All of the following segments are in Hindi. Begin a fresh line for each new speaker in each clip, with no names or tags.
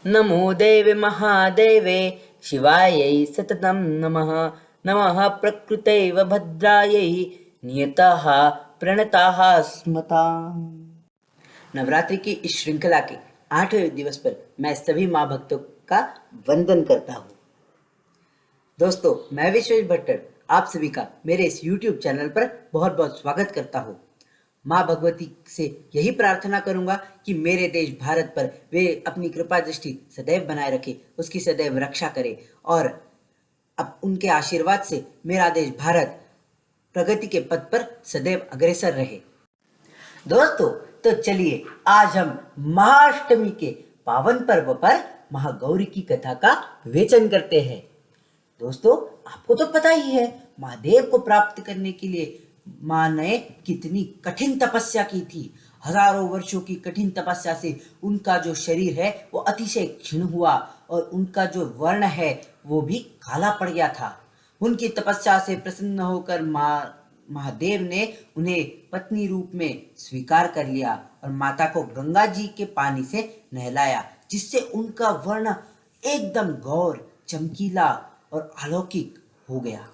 नमो देवे महादेवे शिवायै सततं नमः। नमः प्रकृतैव भद्रायै नियतः प्रणताः स्मता। नवरात्रि की इस श्रृंखला के 8वें दिवस पर मैं सभी माँ भक्तों का वंदन करता हूँ। दोस्तों, मैं विश्वेश भट्टर आप सभी का मेरे इस YouTube चैनल पर बहुत बहुत स्वागत करता हूँ। माँ भगवती से यही प्रार्थना करूंगा कि मेरे देश भारत पर वे अपनी कृपा दृष्टि सदैव बनाए रखे, उसकी सदैव रक्षा करे और अब उनके आशीर्वाद से मेरा देश भारत प्रगति के पथ पर सदैव अग्रसर रहे। दोस्तों, तो चलिए आज हम महाअष्टमी के पावन पर्व पर महागौरी की कथा का विवेचन करते हैं। दोस्तों, आपको तो पता ही है महादेव को प्राप्त करने के लिए माँ ने कितनी कठिन तपस्या की थी। हजारों वर्षों की कठिन तपस्या से उनका जो शरीर है वो अतिशय क्षीण हुआ और उनका जो वर्ण है वो भी काला पड़ गया था। उनकी तपस्या से प्रसन्न होकर महादेव ने उन्हें पत्नी रूप में स्वीकार कर लिया और माता को गंगा जी के पानी से नहलाया, जिससे उनका वर्ण एकदम गौर, चमकीला और अलौकिक हो गया।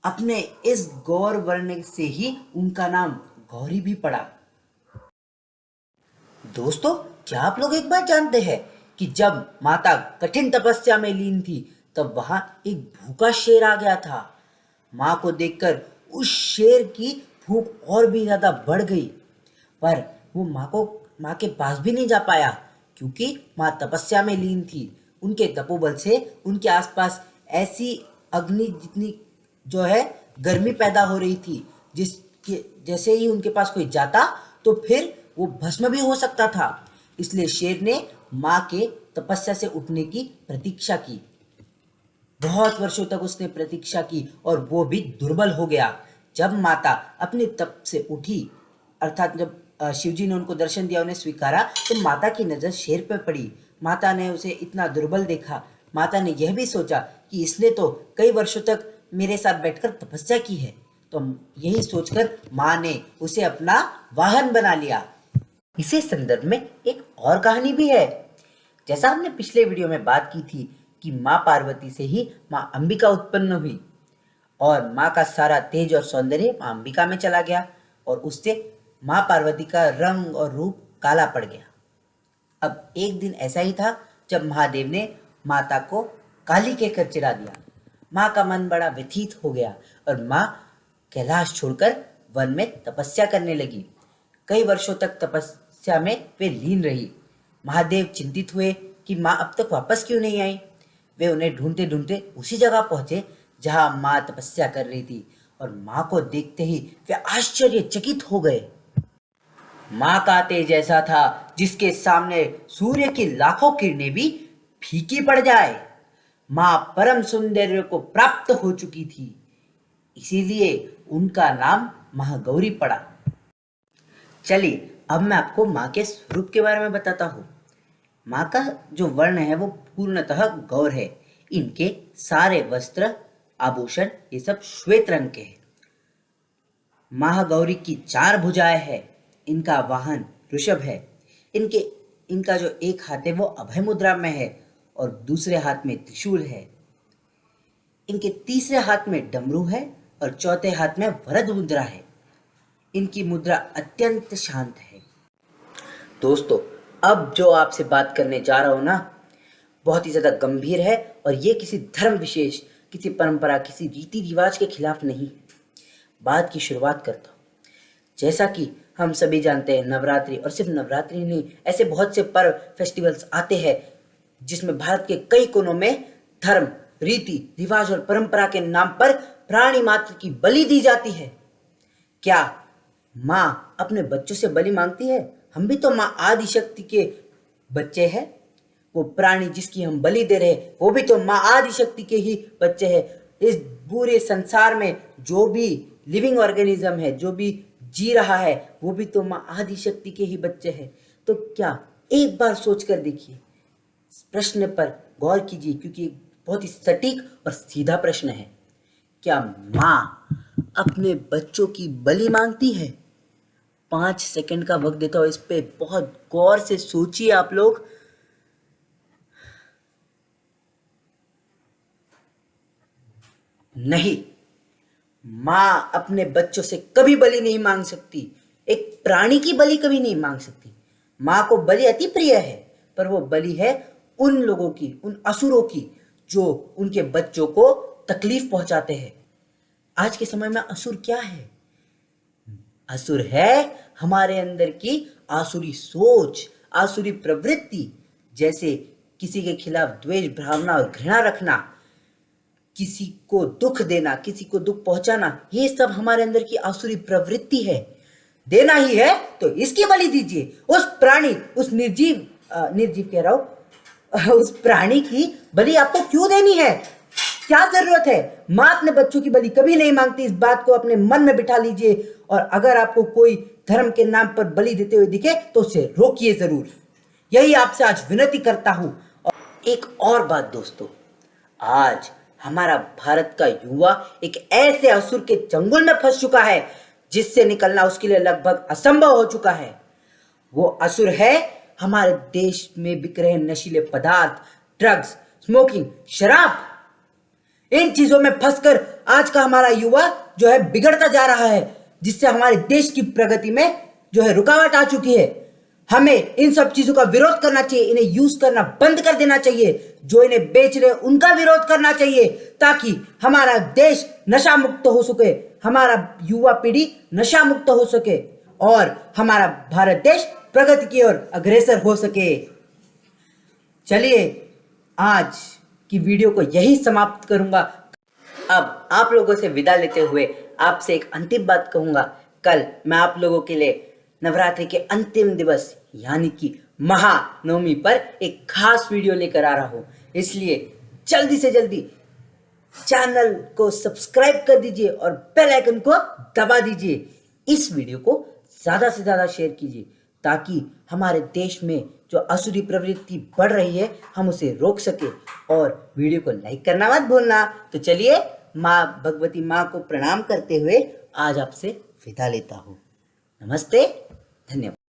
अपने इस गौर वर्ण से ही उनका नाम गौरी भी पड़ा। दोस्तों, क्या आप लोग एक बात जानते हैं कि जब माता कठिन तपस्या में लीन थी तब वहां एक भूखा शेर आ गया था। माँ को देखकर उस शेर की भूख और भी ज्यादा बढ़ गई, पर वो माँ के पास भी नहीं जा पाया क्योंकि माँ तपस्या में लीन थी। उनके तपोबल से उनके आसपास ऐसी अग्नि जितनी जो है गर्मी पैदा हो रही थी, जिसके जैसे ही उनके पास कोई जाता तो फिर वो भस्म भी हो सकता था। इसलिए शेर ने माँ के तपस्या से उठने की प्रतीक्षा की। बहुत वर्षों तक उसने प्रतीक्षा की और वो भी दुर्बल हो गया। जब माता अपने तप से उठी, अर्थात जब शिवजी ने उनको दर्शन दिया, उन्हें स्वीकारा, तो माता की नजर शेर पर पड़ी। माता ने उसे इतना दुर्बल देखा। माता ने यह भी सोचा कि इसने तो कई वर्षों तक मेरे साथ बैठकर तपस्या की है, तो यही सोचकर माँ ने उसे अपना वाहन बना लिया। इसी संदर्भ में एक और कहानी भी है। जैसा हमने पिछले वीडियो में बात की थी कि माँ पार्वती से ही माँ अंबिका उत्पन्न हुई और माँ का सारा तेज और सौंदर्य माँ अंबिका में चला गया और उससे माँ पार्वती का रंग और रूप काला पड़ गया। अब एक दिन ऐसा ही था जब महादेव ने माता को काली कहकर चिढ़ा दिया। माँ का मन बड़ा व्यथित हो गया और माँ कैलाश छोड़कर वन में तपस्या करने लगी। कई वर्षों तक तपस्या में वे लीन रही। महादेव चिंतित हुए कि माँ अब तक वापस क्यों नहीं आई। वे उन्हें ढूंढते ढूंढते उसी जगह पहुंचे जहां माँ तपस्या कर रही थी और माँ को देखते ही वे आश्चर्यचकित हो गए। माँ का तेज ऐसा था जिसके सामने सूर्य की लाखों किरणें भी फीकी पड़ जाए। माँ परम सौंदर्य को प्राप्त हो चुकी थी, इसीलिए उनका नाम महागौरी पड़ा। चलिए अब मैं आपको माँ के स्वरूप के बारे में बताता हूँ। माँ का जो वर्ण है वो पूर्णतः गौर है। इनके सारे वस्त्र, आभूषण ये सब श्वेत रंग के हैं। महागौरी की 4 भुजाएं हैं। इनका वाहन ऋषभ है। इनका जो एक हाथ है वो अभय मुद्रा में है और दूसरे हाथ में त्रिशूल है। इनके तीसरे हाथ में डमरू है और चौथे हाथ में वरद मुद्रा है। इनकी मुद्रा अत्यंत शांत है। दोस्तों, अब जो आपसे बात करने जा रहा हूं ना, बहुत ही ज्यादा गंभीर है और ये किसी धर्म विशेष, किसी परंपरा, किसी रीति रिवाज के खिलाफ नहीं। बात की शुरुआत करता हूँ। जैसा कि हम सभी जानते हैं, नवरात्रि, और सिर्फ नवरात्रि नहीं, ऐसे बहुत से पर्व, फेस्टिवल्स आते हैं जिसमें भारत के कई कोनों में धर्म, रीति रिवाज और परंपरा के नाम पर प्राणी मात्र की बलि दी जाती है। क्या माँ अपने बच्चों से बलि मांगती है? हम भी तो माँ आदि शक्ति के बच्चे हैं। वो प्राणी जिसकी हम बलि दे रहे हैं वो भी तो माँ आदि शक्ति के ही बच्चे हैं। इस पूरे संसार में जो भी लिविंग ऑर्गेनिज्म है, जो भी जी रहा है, वो भी तो माँ आदि शक्ति के ही बच्चे हैं। तो क्या एक बार सोच कर देखिए, इस प्रश्न पर गौर कीजिए क्योंकि बहुत ही सटीक और सीधा प्रश्न है। क्या माँ अपने बच्चों की बलि मांगती है? 5 सेकंड का वक्त देता हूँ, इस पे बहुत गौर से सोचिए आप लोग। नहीं, माँ अपने बच्चों से कभी बलि नहीं मांग सकती। एक प्राणी की बलि कभी नहीं मांग सकती। माँ को बलि अति प्रिय है, पर वो बलि है उन लोगों की, उन असुरों की जो उनके बच्चों को तकलीफ पहुंचाते हैं। आज के समय में असुर क्या है? असुर है हमारे अंदर की आसुरी सोच, आसुरी प्रवृत्ति, जैसे किसी के खिलाफ द्वेष, भावना और घृणा रखना, किसी को दुख देना, किसी को दुख पहुंचाना, ये सब हमारे अंदर की आसुरी प्रवृत्ति है। देना ही है तो इसकी बलि दीजिए। उस प्राणी, उस निर्जीव कह रहा हूं, उस प्राणी की बलि आपको क्यों देनी है? क्या जरूरत है? मां अपने बच्चों की बलि कभी नहीं मांगती। इस बात को अपने मन में बिठा लीजिए। और अगर आपको कोई धर्म के नाम पर बलि देते हुए दिखे तो उसे रोकिए जरूर। यही आपसे आज विनती करता हूं। और एक और बात दोस्तों, आज हमारा भारत का युवा एक ऐसे असुर के चंगुल में फंस चुका है जिससे निकलना उसके लिए लगभग असंभव हो चुका है। वो असुर है हमारे देश में बिक रहे नशीले पदार्थ, ड्रग्स, स्मोकिंग, शराब। इन चीजों में फंसकर आज का हमारा युवा जो है बिगड़ता जा रहा है, जिससे हमारे देश की प्रगति में जो है रुकावट आ चुकी है। हमें इन सब चीजों का विरोध करना चाहिए, इन्हें यूज करना बंद कर देना चाहिए। जो इन्हें बेच रहे उनका विरोध करना चाहिए, ताकि हमारा देश नशा मुक्त हो सके, हमारा युवा पीढ़ी नशा मुक्त हो सके और हमारा भारत देश प्रगति की ओर अग्रसर हो सके। चलिए आज की वीडियो को यही समाप्त करूंगा। अब आप लोगों से विदा लेते हुए आपसे एक अंतिम बात कहूंगा। कल मैं आप लोगों के लिए नवरात्रि के अंतिम दिवस यानी कि महानवमी पर एक खास वीडियो लेकर आ रहा हूं, इसलिए जल्दी से जल्दी चैनल को सब्सक्राइब कर दीजिए और बेल आइकन को दबा दीजिए। इस वीडियो को ज्यादा से ज्यादा शेयर कीजिए ताकि हमारे देश में जो असुरी प्रवृत्ति बढ़ रही है हम उसे रोक सके। और वीडियो को लाइक करना मत भूलना। तो चलिए माँ भगवती माँ को प्रणाम करते हुए आज आपसे विदा लेता हूँ। नमस्ते, धन्यवाद।